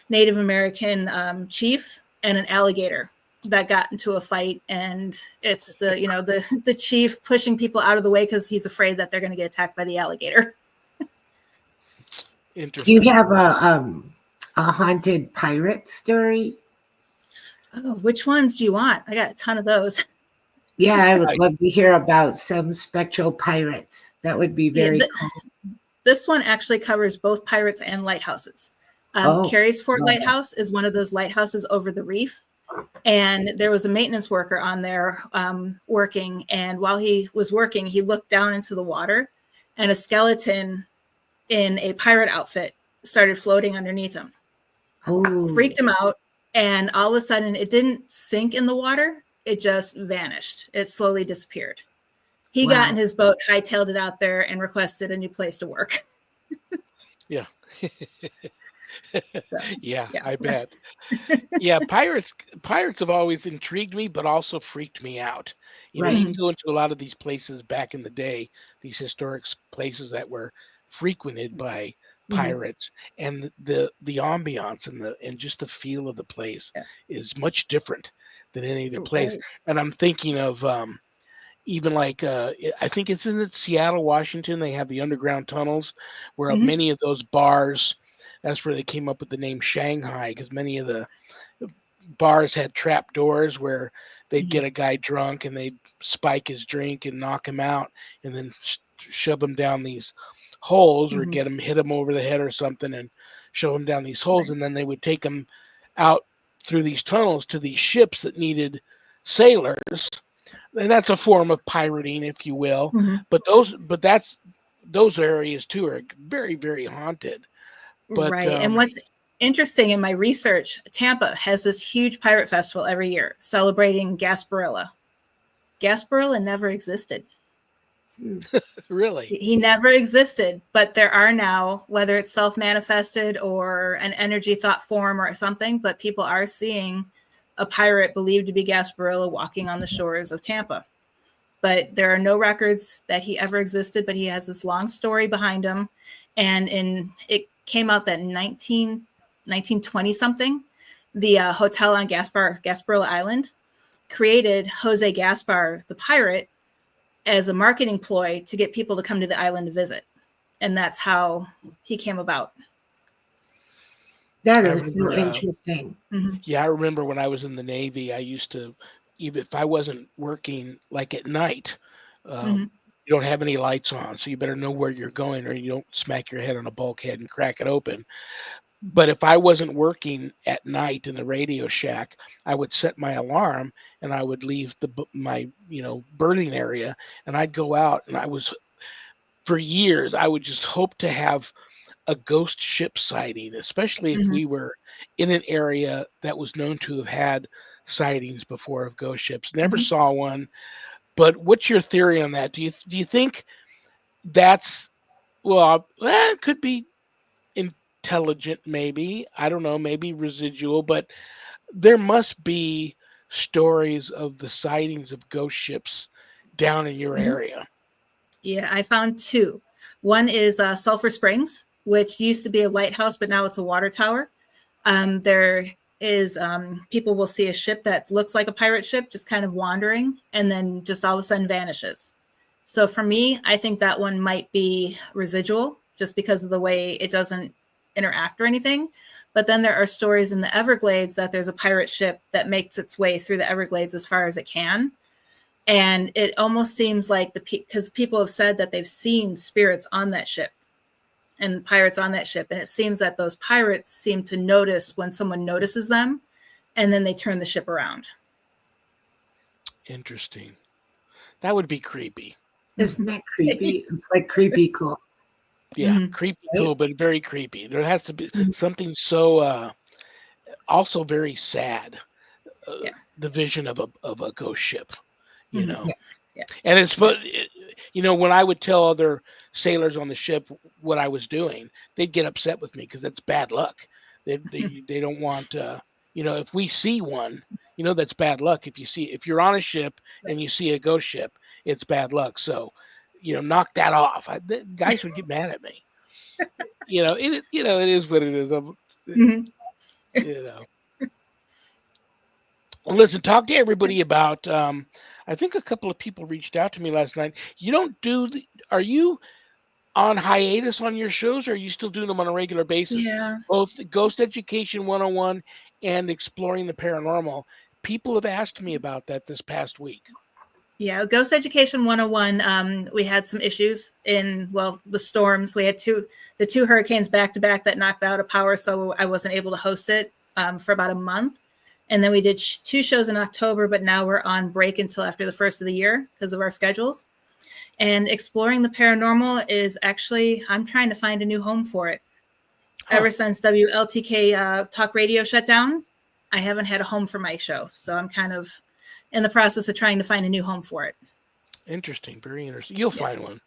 Native American chief and an alligator that got into a fight, and it's the chief pushing people out of the way because he's afraid that they're going to get attacked by the alligator. Interesting. Do you have a haunted pirate story? Oh, which ones do you want? I got a ton of those. Yeah, I would love to hear about some spectral pirates. That would be very cool. This one actually covers both pirates and lighthouses. Carey's Fort Lighthouse is one of those lighthouses over the reef. And there was a maintenance worker on there working. And while he was working, he looked down into the water, and a skeleton in a pirate outfit started floating underneath him. Oh. Freaked him out. And all of a sudden, it didn't sink in the water. It just vanished. It slowly disappeared. He got in his boat, hightailed it out there, and requested a new place to work. Yeah. Yeah, I bet. Yeah, pirates have always intrigued me, but also freaked me out. You know, you can go into a lot of these places back in the day, these historic places that were frequented by pirates, and the ambiance and just the feel of the place is much different than any other place. And I'm thinking of even like I think it's in Seattle, Washington. They have the underground tunnels where many of those bars. That's where they came up with the name Shanghai, because many of the bars had trap doors where they'd get a guy drunk and they'd spike his drink and knock him out, and then shove him down these holes or hit him over the head or something and shove him down these holes, and then they would take him out through these tunnels to these ships that needed sailors. And that's a form of pirating, if you will. But those areas too are very, very haunted. But, right. And what's interesting in my research, Tampa has this huge pirate festival every year celebrating Gasparilla. Gasparilla never existed. Really? He never existed, but there are now, whether it's self-manifested or an energy thought form or something, but people are seeing a pirate believed to be Gasparilla walking on the shores of Tampa. But there are no records that he ever existed, but he has this long story behind him. And it came out that 1920 something, the hotel on Gasparilla Island created Jose Gaspar, the pirate, as a marketing ploy to get people to come to the island to visit. And that's how he came about. That is so interesting. Yeah, I remember when I was in the Navy, I used to, even if I wasn't working like at night, you don't have any lights on, so you better know where you're going or you don't smack your head on a bulkhead and crack it open. But if I wasn't working at night in the radio shack, I would set my alarm and I would leave my berthing area, and I'd go out, and for years I would just hope to have a ghost ship sighting, especially if we were in an area that was known to have had sightings before of ghost ships. Never saw one. But what's your theory on that? Do you think that's it could be intelligent, maybe, I don't know, maybe residual, but there must be stories of the sightings of ghost ships down in your area. Yeah, I found two. One is Sulphur Springs, which used to be a lighthouse, but now it's a water tower. There is people will see a ship that looks like a pirate ship just kind of wandering and then just all of a sudden vanishes. So for me, I think that one might be residual just because of the way it doesn't interact or anything. But then there are stories in the Everglades that there's a pirate ship that makes its way through the Everglades as far as it can. And it almost seems like because people have said that they've seen spirits on that ship and pirates on that ship. And it seems that those pirates seem to notice when someone notices them, and then they turn the ship around. Interesting. That would be creepy. Isn't that creepy? It's like creepy cool. Yeah, creepy cool, but very creepy. There has to be something so also very sad. Yeah. The vision of a ghost ship, you know. Yeah. And it's when I would tell other sailors on the ship what I was doing, they'd get upset with me because that's bad luck. They don't want if we see one, that's bad luck. If you're on a ship and you see a ghost ship, it's bad luck. So, knock that off. The guys would get mad at me. It is what it is. You know. Well, listen, talk to everybody about. I think a couple of people reached out to me last night. You don't do. Are you on hiatus on your shows, or are you still doing them on a regular basis? Yeah. Both Ghost Education 101 and Exploring the Paranormal. People have asked me about that this past week. Yeah, Ghost Education 101, we had some issues in, the storms. We had the two hurricanes back to back that knocked out a power, so I wasn't able to host it for about a month. And then we did 2 shows in October, but now we're on break until after the first of the year because of our schedules. And Exploring the Paranormal is actually, I'm trying to find a new home for it. Ever since WLTK Talk Radio shut down, I haven't had a home for my show. So I'm kind of in the process of trying to find a new home for it. Interesting. Very interesting. You'll find one.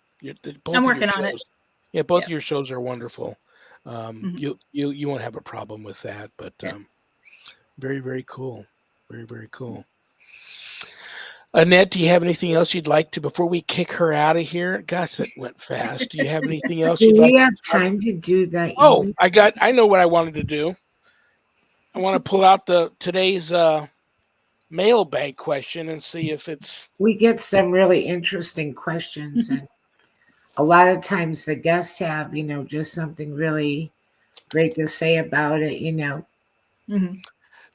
I'm working on it. Yeah, both of your shows are wonderful. You won't have a problem with that, but very, very cool. Very, very cool. Annette, do you have anything else you'd like to, before we kick her out of here? Gosh, that went fast. Do you have anything else you'd like to? Do we have time to do that? Oh, I know what I wanted to do. I want to pull out today's mailbag question and see if it's. We get some really interesting questions, and a lot of times the guests have, just something really great to say about it,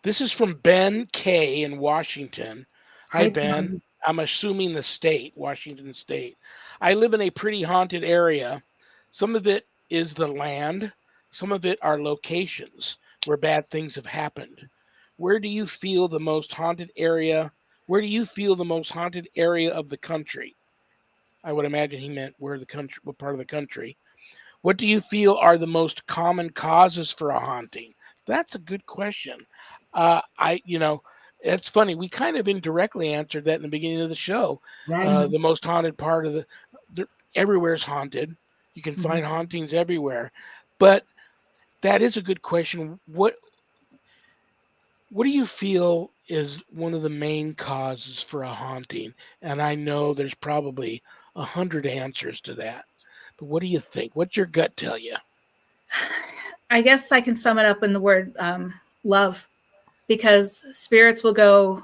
This is from Ben K. in Washington. Hi, Ben. I'm assuming the state, Washington State. I live in a pretty haunted area. Some of it is the land. Some of it are locations where bad things have happened. Where do you feel the most haunted area? Where do you feel the most haunted area of the country? I would imagine he meant what part of the country. What do you feel are the most common causes for a haunting? That's a good question. It's funny. We kind of indirectly answered that in the beginning of the show. Right. The most haunted part of everywhere's haunted. You can find hauntings everywhere, but that is a good question. What do you feel is one of the main causes for a haunting? And I know there's probably 100 answers to that, but what do you think? What's your gut tell you? I guess I can sum it up in the word love, because spirits will go.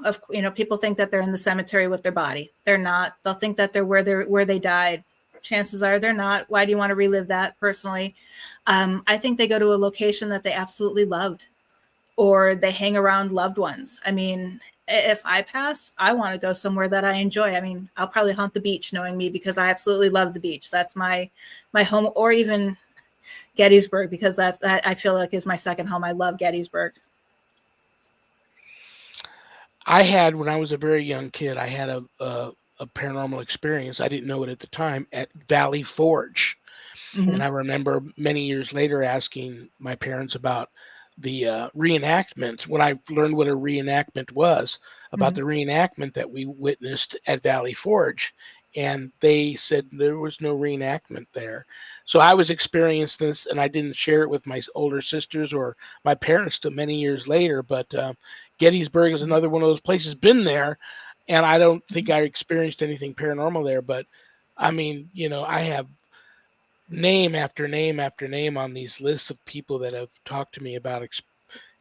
People think that they're in the cemetery with their body. They're not. They'll think that they're where they died. Chances are they're not. Why do you want to relive that? Personally, I think they go to a location that they absolutely loved, or they hang around loved ones. I mean, if I pass, I want to go somewhere that I enjoy. I mean, I'll probably haunt the beach, knowing me, because I absolutely love the beach. That's my home, or even Gettysburg, because that I feel like is my second home. I love Gettysburg. I had, when I was a very young kid, I had a paranormal experience. I didn't know it at the time, at Valley Forge. And I remember many years later asking my parents about the reenactment, when I learned what a reenactment was, about the reenactment that we witnessed at Valley Forge. And they said there was no reenactment there. So I was experiencing this, and I didn't share it with my older sisters or my parents till many years later. But Gettysburg is another one of those places, been there, and I don't think I experienced anything paranormal there. But I mean, I have name after name after name on these lists of people that have talked to me about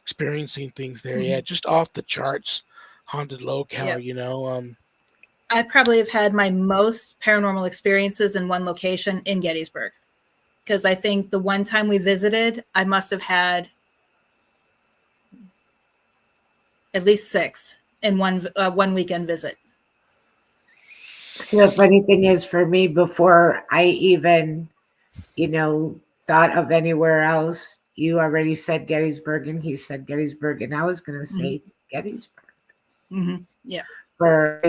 experiencing things there. Yeah, just off the charts, haunted locale. I probably have had my most paranormal experiences in one location in Gettysburg, because I think the one time we visited, I must have had at least 6 in one weekend visit. So the funny thing is, for me, before I even, thought of anywhere else, you already said Gettysburg, and he said Gettysburg, and I was going to say Gettysburg. Yeah. For,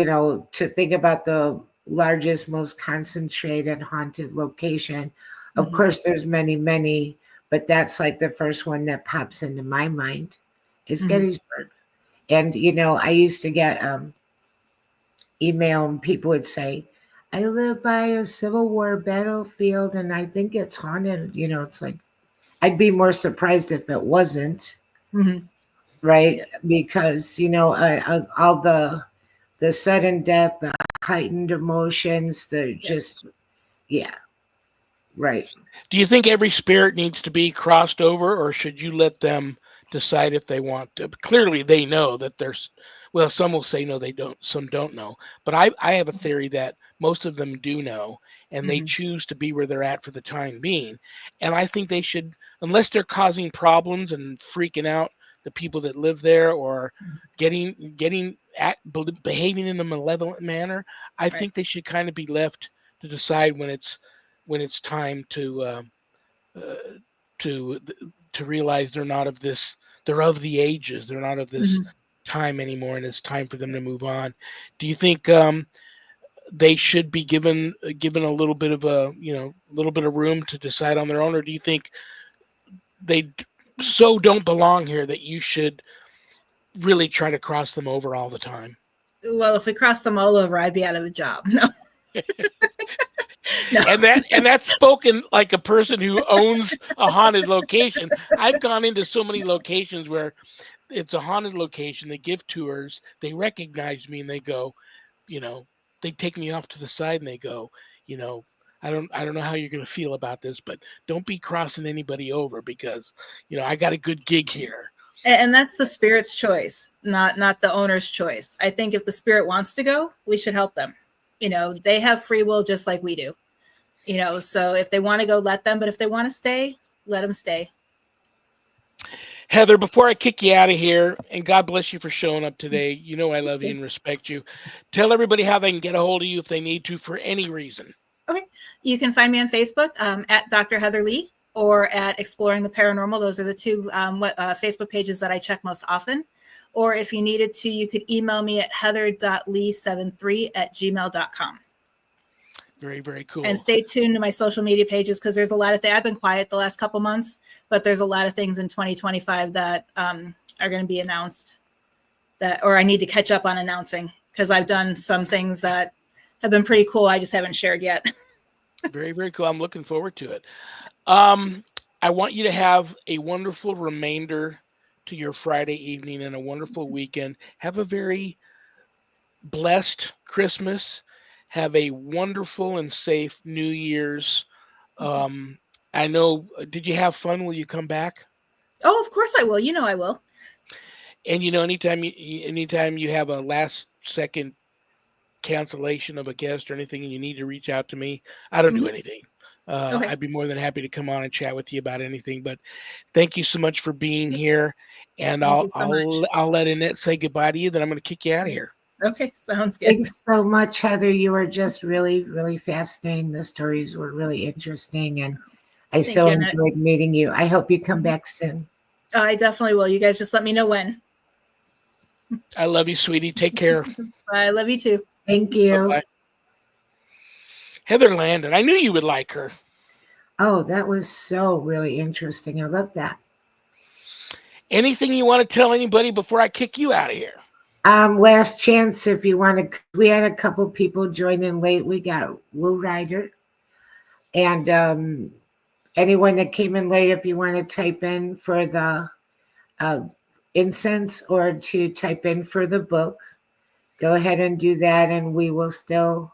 to think about the largest, most concentrated haunted location. Of course, there's many, but that's like the first one that pops into my mind is Gettysburg. And, I used to get email and people would say, I live by a Civil War battlefield and I think it's haunted. It's like, I'd be more surprised if it wasn't, right? Yeah. Because, all the sudden death, the heightened emotions, yeah, right. Do you think every spirit needs to be crossed over, or should you let them decide if they want to? Clearly, they know that there's, well, some will say no, they don't, some don't know. But I have a theory that most of them do know, and they choose to be where they're at for the time being. And I think they should, unless they're causing problems and freaking out the people that live there, or behaving in a malevolent manner, I think they should kind of be left to decide when it's time to realize they're not of this, they're of the ages, they're not of this time anymore, and it's time for them to move on. Do you think they should be given a little bit of room to decide on their own, or do you think they so don't belong here that you should really try to cross them over all the time? Well, if we crossed them all over, I'd be out of a job. No. No. And that's spoken like a person who owns a haunted location. I've gone into so many locations where it's a haunted location. They give tours. They recognize me and they go, they take me off to the side and they go, I don't know how you're going to feel about this, but don't be crossing anybody over because, I got a good gig here. And that's the spirit's choice, not the owner's choice. I think if the spirit wants to go, we should help them. They have free will just like we do. So if they want to go, let them. But if they want to stay, let them stay. Heather, before I kick you out of here, and God bless you for showing up today. I love you and respect you. Tell everybody how they can get a hold of you if they need to for any reason. Okay. You can find me on Facebook at Dr. Heather Leigh or at Exploring the Paranormal. Those are the two Facebook pages that I check most often. Or if you needed to, you could email me at heather.lee73@gmail.com. Very, very cool. And stay tuned to my social media pages because there's a lot of things. I've been quiet the last couple months, but there's a lot of things in 2025 that are going to be announced or I need to catch up on announcing because I've done some things that have been pretty cool. I just haven't shared yet. Very, very cool. I'm looking forward to it. I want you to have a wonderful remainder to your Friday evening and a wonderful weekend. Have a very blessed Christmas. Have a wonderful and safe New Year's. I know, did you have fun? Will you come back? Oh, of course I will. I will. And anytime you have a last second cancellation of a guest or anything and you need to reach out to me, I don't do anything. Okay. I'd be more than happy to come on and chat with you about anything. But thank you so much for being here. And I'll let Annette say goodbye to you. Then I'm going to kick you out of here. Okay, sounds good. Thanks so much, Heather. You were just really, really fascinating. The stories were really interesting, and I enjoyed meeting you. I hope you come back soon. I definitely will. You guys just let me know when. I love you, sweetie. Take care. I love you too. Thank you. Bye-bye. Heather Landon. I knew you would like her. Oh, that was so really interesting. I love that. Anything you want to tell anybody before I kick you out of here? Last chance if you want to. We had a couple people join in late. We got Lou Ryder. And anyone that came in late, if you want to type in for the incense or to type in for the book, go ahead and do that. And we will still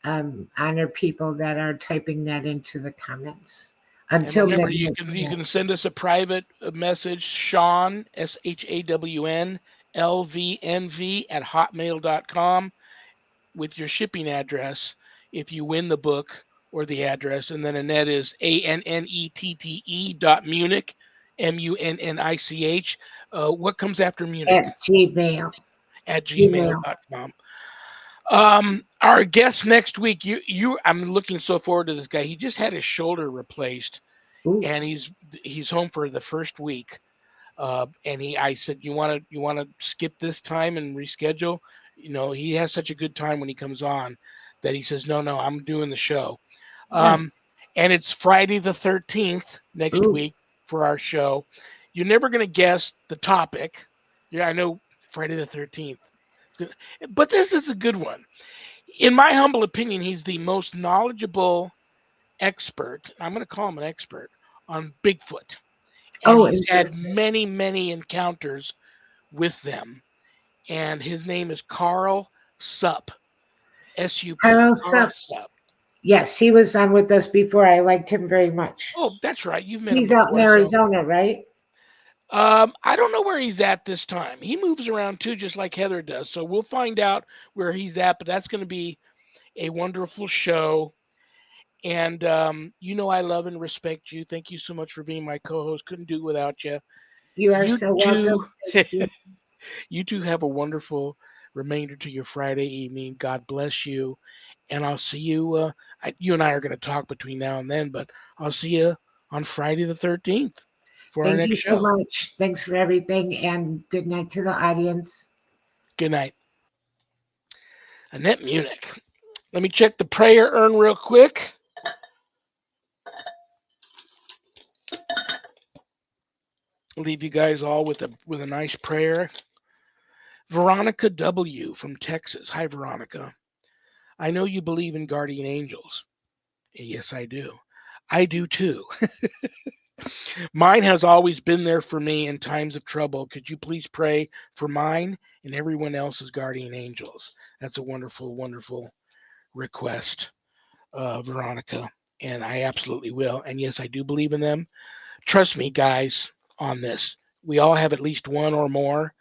honor people that are typing that into the comments. Until remember, you can send us a private message, Shawn, SHAWN, LVNV@hotmail.com with your shipping address if you win the book or the address. And then Annette is ANNETTE.Munich, MUNNICH. What comes after Munich? At Gmail. At gmail.com. Our guest next week, I'm looking so forward to this guy. He just had his shoulder replaced. Ooh. And he's home for the first week. And I said, you want to skip this time and reschedule? He has such a good time when he comes on that he says, no, I'm doing the show. Nice. And it's Friday the 13th next Ooh. week for our show. You're never going to guess the topic. Yeah, I know Friday the 13th. But this is a good one. In my humble opinion, he's the most knowledgeable expert. I'm going to call him an expert on Bigfoot. And Oh, he's had interesting. many, many encounters with them. And his name is Carl Supp. S-U-P. Carl Carl Supp. Supp. Yes, he was on with us before. I liked him very much. Oh, that's right. You've met him He's out in before. So, Arizona, right? I don't know where he's at this time. He moves around too, just like Heather does. So we'll find out where he's at. But that's going to be a wonderful show. And I love and respect you. Thank you so much for being my co-host. Couldn't do it without you. You are You so welcome. two, Thank you. you two have a wonderful remainder to your Friday evening. God bless you. And I'll see you. You and I are going to talk between now and then, but I'll see you on Friday the 13th for our Thank you next so show. much. Thanks for everything, and good night to the audience. Good night. Annette Munich. Let me check the prayer urn real quick. Leave you guys all with a nice prayer. Veronica W. from Texas. Hi, Veronica. I know you believe in guardian angels. Yes, I do. I do too. Mine has always been there for me in times of trouble. Could you please pray for mine and everyone else's guardian angels? That's a wonderful, wonderful request, Veronica. And I absolutely will. And yes, I do believe in them. Trust me, guys, on this. We all have at least one or more.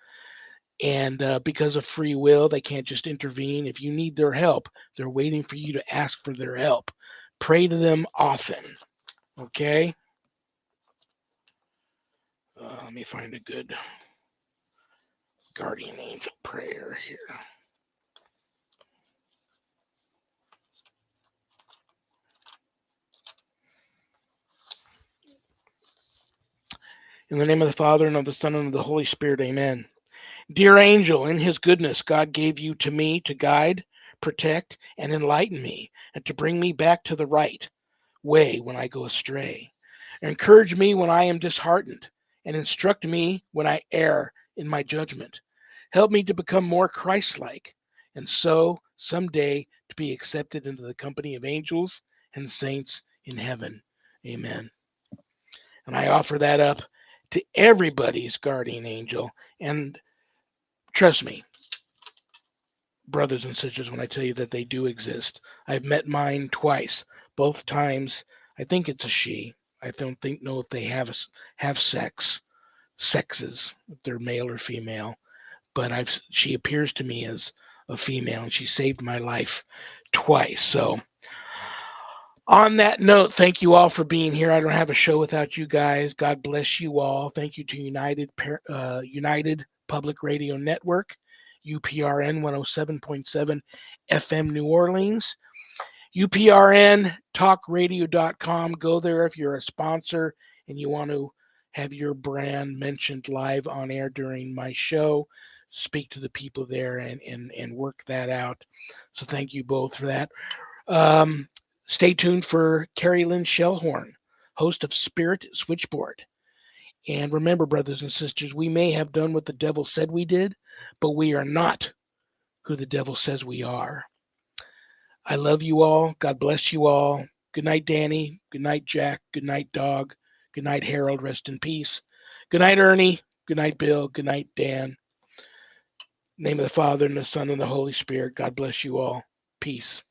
And because of free will, they can't just intervene. If you need their help, they're waiting for you to ask for their help. Pray to them often. Okay? Let me find a good guardian angel prayer here. In the name of the Father, and of the Son, and of the Holy Spirit, amen. Dear angel, in his goodness, God gave you to me to guide, protect, and enlighten me, and to bring me back to the right way when I go astray. Encourage me when I am disheartened, and instruct me when I err in my judgment. Help me to become more Christ-like, and so someday to be accepted into the company of angels and saints in heaven. Amen. And I offer that up to everybody's guardian angel. And trust me, brothers and sisters, when I tell you that they do exist. I've met mine twice. Both times, I think it's a she. I don't know if they have sexes, if they're male or female. But she appears to me as a female, and she saved my life twice. So, on that note, thank you all for being here. I don't have a show without you guys. God bless you all. Thank you to United Public Radio Network, UPRN 107.7 FM New Orleans, UPRNtalkradio.com. Go there if you're a sponsor and you want to have your brand mentioned live on air during my show. Speak to the people there and work that out. So thank you both for that. Stay tuned for Carrie Lynn Shellhorn, host of Spirit Switchboard. And remember, brothers and sisters, we may have done what the devil said we did, but we are not who the devil says we are. I love you all. God bless you all. Good night, Danny. Good night, Jack. Good night, Dog. Good night, Harold. Rest in peace. Good night, Ernie. Good night, Bill. Good night, Dan. In the name of the Father, and the Son, and the Holy Spirit. God bless you all. Peace.